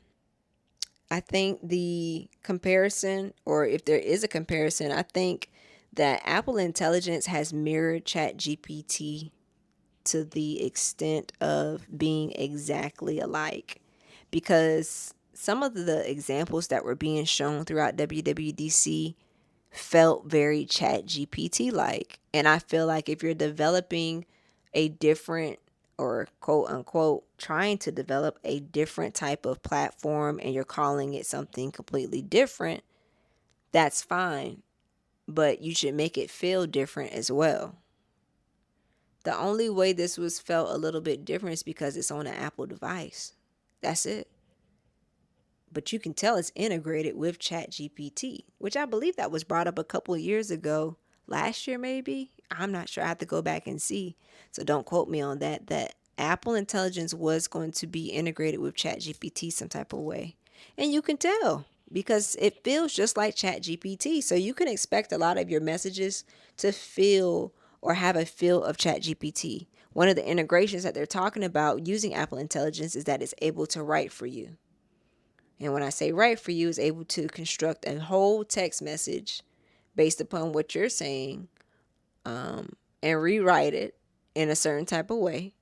I think the comparison, or if there is a comparison, I think that Apple Intelligence has mirrored ChatGPT to the extent of being exactly alike. Because some of the examples that were being shown throughout WWDC felt very chat GPT like. And I feel like if you're developing a different, or quote unquote trying to develop a different type of platform and you're calling it something completely different, that's fine. But you should make it feel different as well. The only way this was felt a little bit different is because it's on an Apple device. That's it. But you can tell it's integrated with ChatGPT, which I believe that was brought up a couple of years ago, last year maybe. I'm not sure. I have to go back and see. So don't quote me on that. That Apple Intelligence was going to be integrated with ChatGPT some type of way. And you can tell because it feels just like ChatGPT. So you can expect a lot of your messages to feel or have a feel of ChatGPT. One of the integrations that they're talking about using Apple Intelligence is that it's able to write for you. And when I say write for you, is able to construct a whole text message based upon what you're saying, and rewrite it in a certain type of way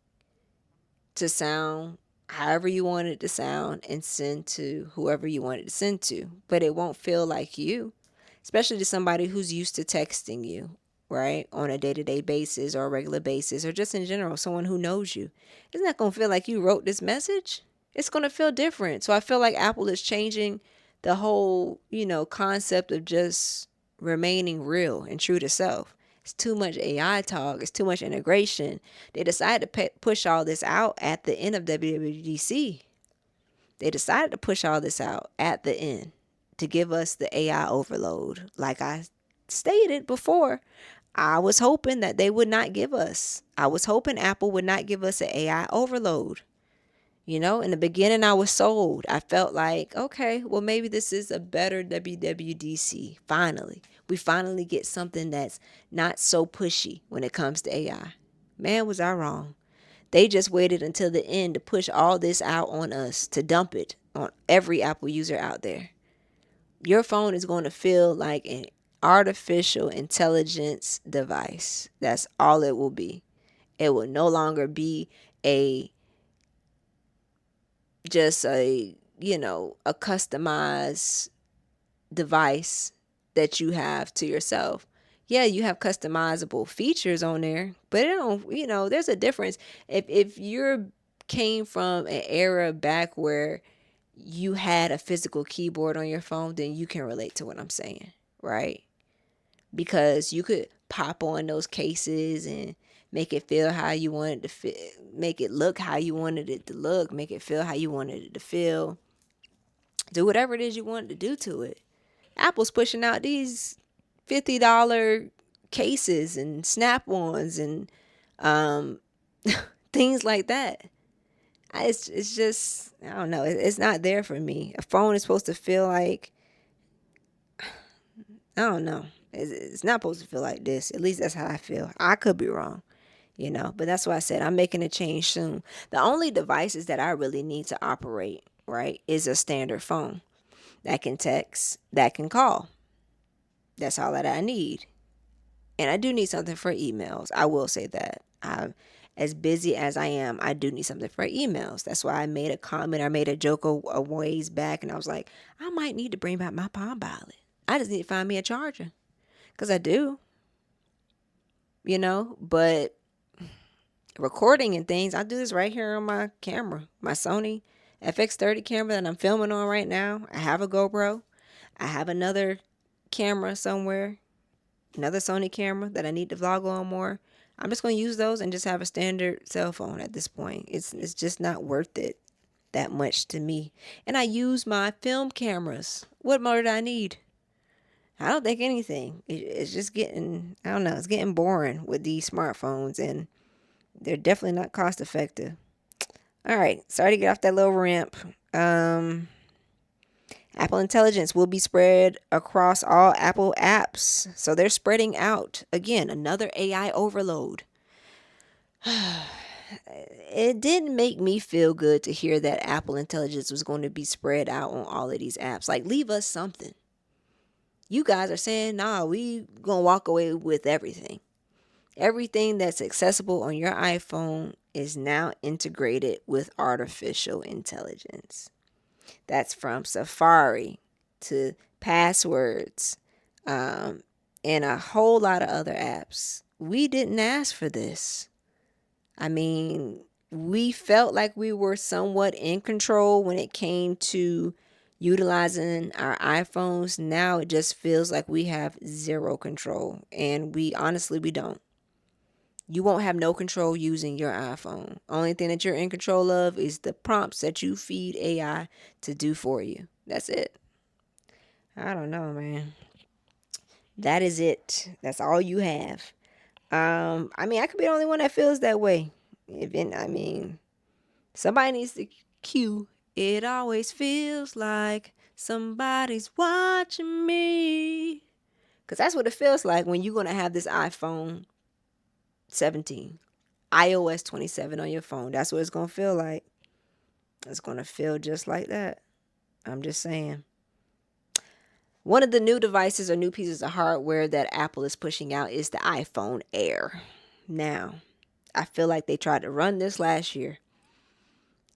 to sound however you want it to sound and send to whoever you want it to send to. But it won't feel like you, especially to somebody who's used to texting you, right? On a day to day basis or a regular basis, or just in general, someone who knows you. Isn't that going to feel like you wrote this message? It's going to feel different. So I feel like Apple is changing the whole, concept of just remaining real and true to self. It's too much AI talk. It's too much integration. They decided to push all this out at the end of WWDC. They decided to push all this out at the end to give us the AI overload. Like I stated before, I was hoping that they would not give us. I was hoping Apple would not give us an AI overload. In the beginning, I was sold. I felt like, okay, well, maybe this is a better WWDC. Finally, we finally get something that's not so pushy when it comes to AI. Man, was I wrong. They just waited until the end to push all this out on us, to dump it on every Apple user out there. Your phone is going to feel like artificial intelligence device. That's all it will be. It will no longer be a just a customized device that you have to yourself. Yeah, you have customizable features on there, but it don't, there's a difference. If you're came from an era back where you had a physical keyboard on your phone, then you can relate to what I'm saying, right? Because you could pop on those cases and make it feel how you wanted to feel, make it look how you wanted it to look, make it feel how you wanted it to feel, do whatever it is you wanted to do to it. Apple's pushing out these $50 cases and snap-ons and um, things like that. It's just, I don't know. It's not there for me. A phone is supposed to feel like, I don't know. It's not supposed to feel like this. At least that's how I feel. I could be wrong, but that's why I said I'm making a change soon. The only devices that I really need to operate, right, is a standard phone that can text, that can call. That's all that I need. And I do need something for emails. I will say that. I'm as busy as I am. I do need something for emails. That's why I made a comment. I made a joke a ways back, and I was like, I might need to bring back my Palm Pilot. I just need to find me a charger, because I do, But recording and things, I do this right here on my camera, my Sony FX30 camera that I'm filming on right now. I have a GoPro. I have another camera somewhere, another Sony camera that I need to vlog on more. I'm just going to use those and just have a standard cell phone at this point. It's just not worth it that much to me. And I use my film cameras. What more do I need? I don't think anything. It's just getting, I don't know, it's getting boring with these smartphones, and they're definitely not cost effective. All right, sorry to get off that little ramp. Apple Intelligence will be spread across all Apple apps. So they're spreading out. Again, another AI overload. It didn't make me feel good to hear that Apple Intelligence was going to be spread out on all of these apps. Like, leave us something. You guys are saying, nah, we going to walk away with everything. Everything that's accessible on your iPhone is now integrated with artificial intelligence. That's from Safari to passwords, and a whole lot of other apps. We didn't ask for this. I mean, we felt like we were somewhat in control when it came to utilizing our iPhones. Now it just feels like we have zero control, and we don't. You won't have no control using your iPhone. Only thing that you're in control of is the prompts that you feed AI to do for you. That's it. I don't know, man. That is it. That's all you have. I mean, I could be the only one that feels that way. Somebody needs to cue. It always feels like somebody's watching me. Because that's what it feels like when you're going to have this iPhone 17, iOS 27 on your phone. That's what it's going to feel like. It's going to feel just like that. I'm just saying. One of the new devices or new pieces of hardware that Apple is pushing out is the iPhone Air. Now, I feel like they tried to run this last year,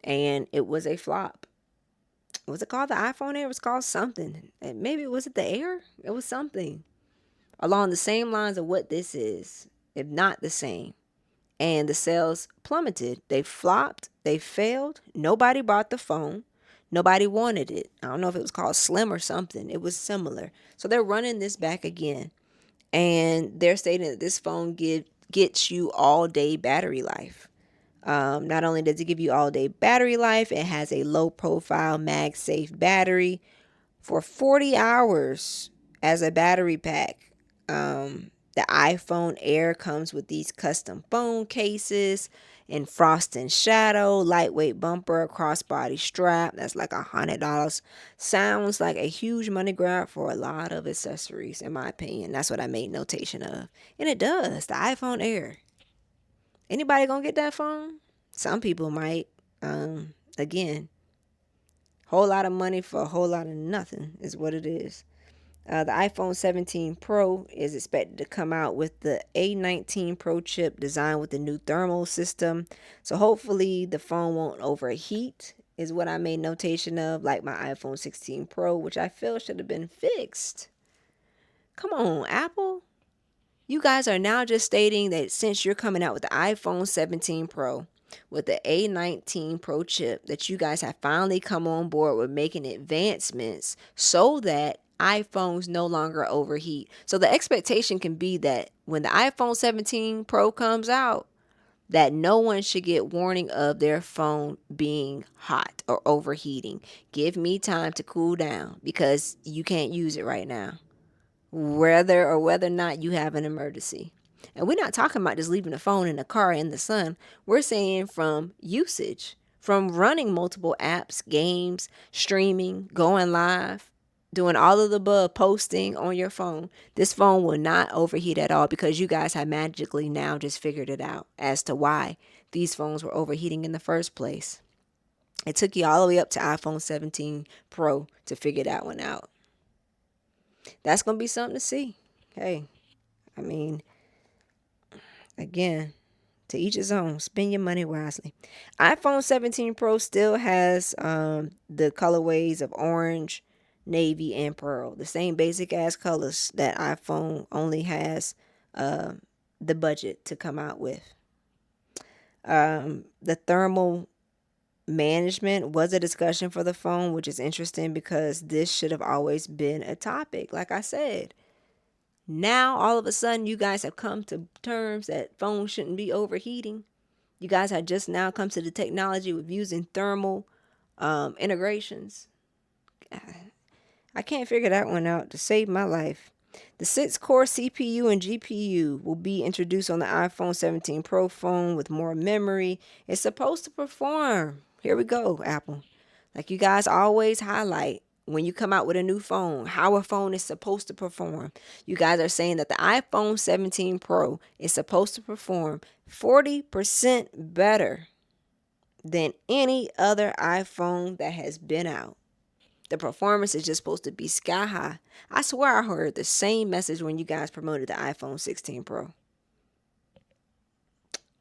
and it was a flop. Was it called the iPhone Air? It was called something. And maybe was it the Air? It was something along the same lines of what this is, if not the same. And the sales plummeted. They flopped. They failed. Nobody bought the phone. Nobody wanted it. I don't know if it was called Slim or something. It was similar. So they're running this back again. And they're stating that this phone gets you all day battery life. Not only does it give you all day battery life, it has a low profile MagSafe battery for 40 hours as a battery pack. The iPhone Air comes with these custom phone cases in frost and shadow, lightweight bumper, crossbody strap. That's like $100. Sounds like a huge money grab for a lot of accessories, in my opinion. That's what I made notation of. And it does. The iPhone Air. Anybody gonna get that phone? Some people might. Again, whole lot of money for a whole lot of nothing is what it is. The iPhone 17 Pro is expected to come out with the A19 Pro chip designed with the new thermal system. So hopefully the phone won't overheat, is what I made notation of, like my iPhone 16 Pro, which I feel should have been fixed. Come on, Apple. You guys are now just stating that since you're coming out with the iPhone 17 Pro with the A19 Pro chip, that you guys have finally come on board with making advancements so that iPhones no longer overheat. So the expectation can be that when the iPhone 17 Pro comes out, that no one should get warning of their phone being hot or overheating. Give me time to cool down because you can't use it right now, whether or not you have an emergency. And we're not talking about just leaving the phone in the car in the sun. We're saying from usage, from running multiple apps, games, streaming, going live, doing all of the above, posting on your phone. This phone will not overheat at all because you guys have magically now just figured it out as to why these phones were overheating in the first place. It took you all the way up to iPhone 17 Pro to figure that one out. That's going to be something to see. Hey, I mean, again, to each his own. Spend your money wisely. iPhone 17 Pro still has the colorways of orange, navy, and pearl. The same basic ass colors that iPhone only has the budget to come out with. The thermal management was a discussion for the phone, which is interesting because this should have always been a topic. Like I said, now, all of a sudden, you guys have come to terms that phones shouldn't be overheating. You guys have just now come to the technology with using thermal integrations. I can't figure that one out to save my life. The 6-core CPU and GPU will be introduced on the iPhone 17 Pro phone with more memory. It's supposed to perform. Here we go, Apple. Like you guys always highlight when you come out with a new phone, how a phone is supposed to perform. You guys are saying that the iPhone 17 Pro is supposed to perform 40% better than any other iPhone that has been out. The performance is just supposed to be sky high. I swear I heard the same message when you guys promoted the iPhone 16 Pro.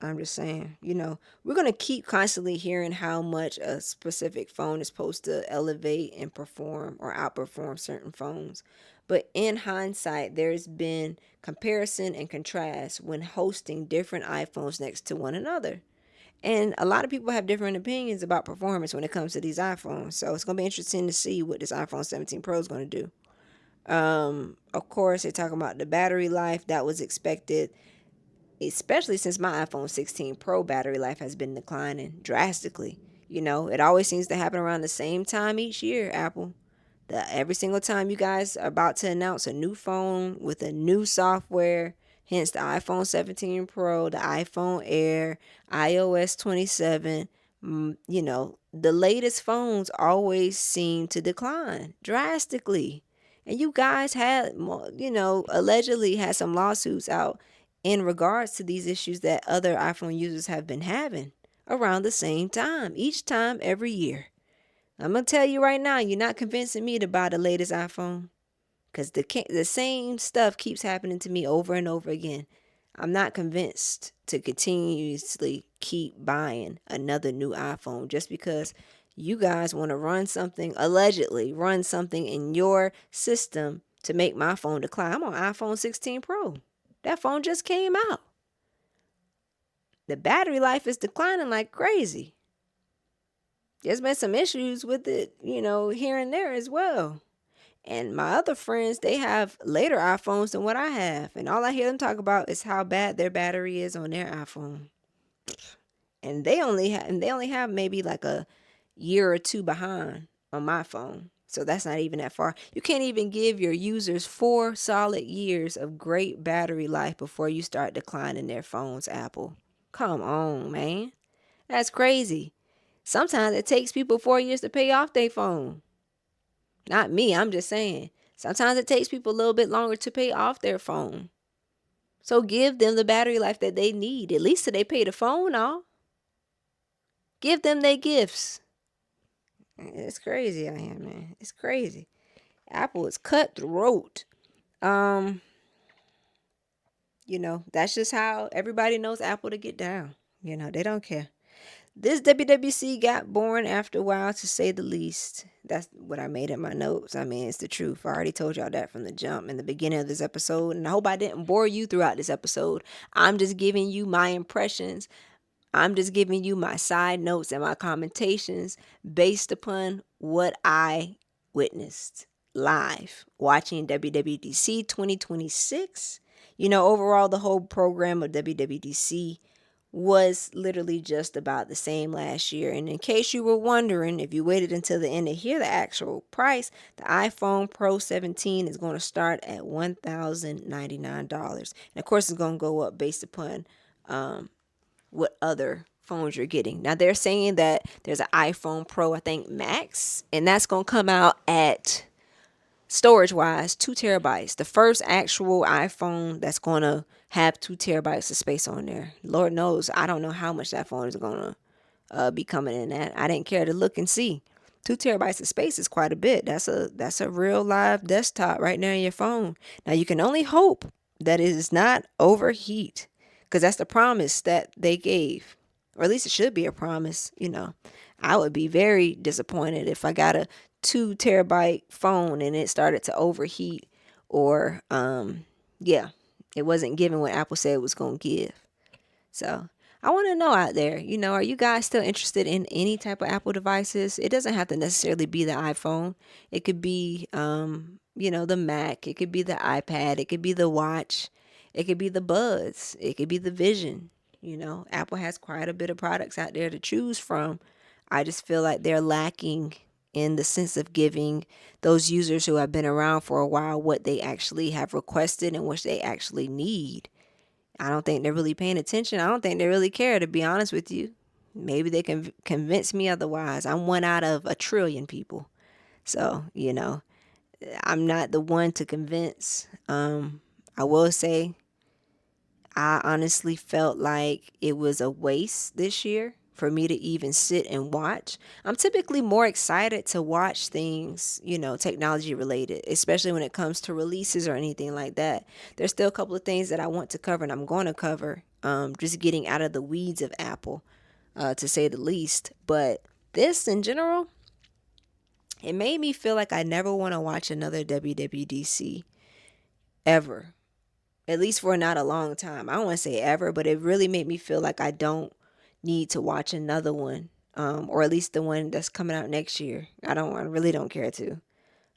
I'm just saying, we're going to keep constantly hearing how much a specific phone is supposed to elevate and perform or outperform certain phones. But in hindsight, there's been comparison and contrast when hosting different iPhones next to one another. And a lot of people have different opinions about performance when it comes to these iPhones. So it's going to be interesting to see what this iPhone 17 Pro is going to do. Of course, they're talking about the battery life. That was expected, especially since my iPhone 16 Pro battery life has been declining drastically. It always seems to happen around the same time each year, Apple. Every single time you guys are about to announce a new phone with a new software, hence the iPhone 17 Pro, the iPhone Air, iOS 27, the latest phones always seem to decline drastically. And you guys had, allegedly had some lawsuits out in regards to these issues that other iPhone users have been having around the same time, each time every year. I'm going to tell you right now, you're not convincing me to buy the latest iPhone because the same stuff keeps happening to me over and over again. I'm not convinced to continuously keep buying another new iPhone just because you guys want to allegedly run something in your system to make my phone decline. I'm on iPhone 16 Pro. That phone just came out. The battery life is declining like crazy. There's been some issues with it, here and there as well. And my other friends, they have later iPhones than what I have. And all I hear them talk about is how bad their battery is on their iPhone. And they only have maybe like a year or two behind on my phone. So that's not even that far. You can't even give your users 4 solid years of great battery life before you start declining their phones, Apple. Come on, man. That's crazy. Sometimes it takes people 4 years to pay off their phone. Not me, I'm just saying. Sometimes it takes people a little bit longer to pay off their phone. So give them the battery life that they need, at least till they pay the phone off. Give them their gifts. It's crazy out here, man. It's crazy. Apple is cutthroat. Um, that's just how everybody knows Apple to get down. They don't care. This WWC got boring after a while, to say the least. That's what I made in my notes. I mean, it's the truth. I already told y'all that from the jump in the beginning of this episode, and I hope I didn't bore you throughout this episode. I'm just giving you my impressions. I'm just giving you my side notes and my commentations based upon what I witnessed live watching WWDC 2026. Overall, the whole program of WWDC was literally just about the same last year. And in case you were wondering, if you waited until the end to hear the actual price, the iPhone Pro 17 is going to start at $1,099. And of course, it's going to go up based upon what other phones you're getting. Now, they're saying that there's an iPhone Pro, I think Max, and that's going to come out at, storage wise, 2 terabytes. The first actual iPhone that's going to have 2 terabytes of space on there. Lord knows, I don't know how much that phone is going to be coming in at. I didn't care to look and see. 2 terabytes of space is quite a bit. That's a real live desktop right now in your phone. Now you can only hope that it is not overheat, because that's the promise that they gave, or at least it should be a promise. I would be very disappointed if I got a 2 terabyte phone and it started to overheat, or yeah, it wasn't giving what Apple said it was going to give. So I want to know out there, are you guys still interested in any type of Apple devices? It doesn't have to necessarily be the iPhone. It could be, the Mac. It could be the iPad. It could be the watch. It could be the Buds. It could be the Vision. Apple has quite a bit of products out there to choose from. I just feel like they're lacking in the sense of giving those users who have been around for a while what they actually have requested and what they actually need. I don't think they're really paying attention. I don't think they really care, to be honest with you. Maybe they can convince me otherwise. I'm one out of a trillion people. So, I'm not the one to convince. I will say, I honestly felt like it was a waste this year for me to even sit and watch. I'm typically more excited to watch things, technology related, especially when it comes to releases or anything like that. There's still a couple of things that I want to cover and I'm going to cover, just getting out of the weeds of Apple, to say the least. But this in general, it made me feel like I never want to watch another WWDC ever, at least for not a long time. I don't want to say ever, but it really made me feel like I don't need to watch another one, or at least the one that's coming out next year. I really don't care to.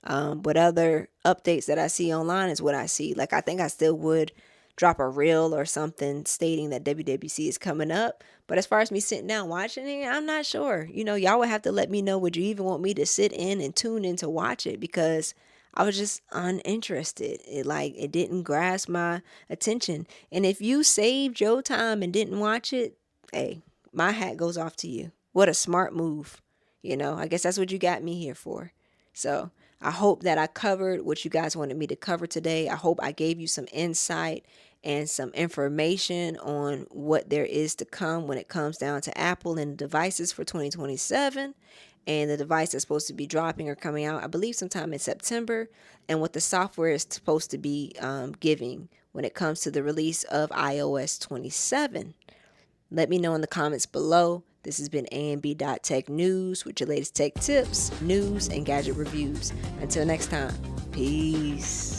What other updates that I see online is what I see. Like, I think I still would drop a reel or something stating that WWC is coming up. But as far as me sitting down watching it, I'm not sure. Y'all would have to let me know, would you even want me to sit in and tune in to watch it? Because I was just uninterested. It didn't grasp my attention. And if you saved your time and didn't watch it, hey, my hat goes off to you. What a smart move. I guess that's what you got me here for. So I hope that I covered what you guys wanted me to cover today. I hope I gave you some insight and some information on what there is to come when it comes down to Apple and devices for 2027. And the device that's supposed to be dropping or coming out, I believe, sometime in September, and what the software is supposed to be giving when it comes to the release of iOS 27. Let me know in the comments below. This has been AMB.Tech News with your latest tech tips, news, and gadget reviews. Until next time, peace.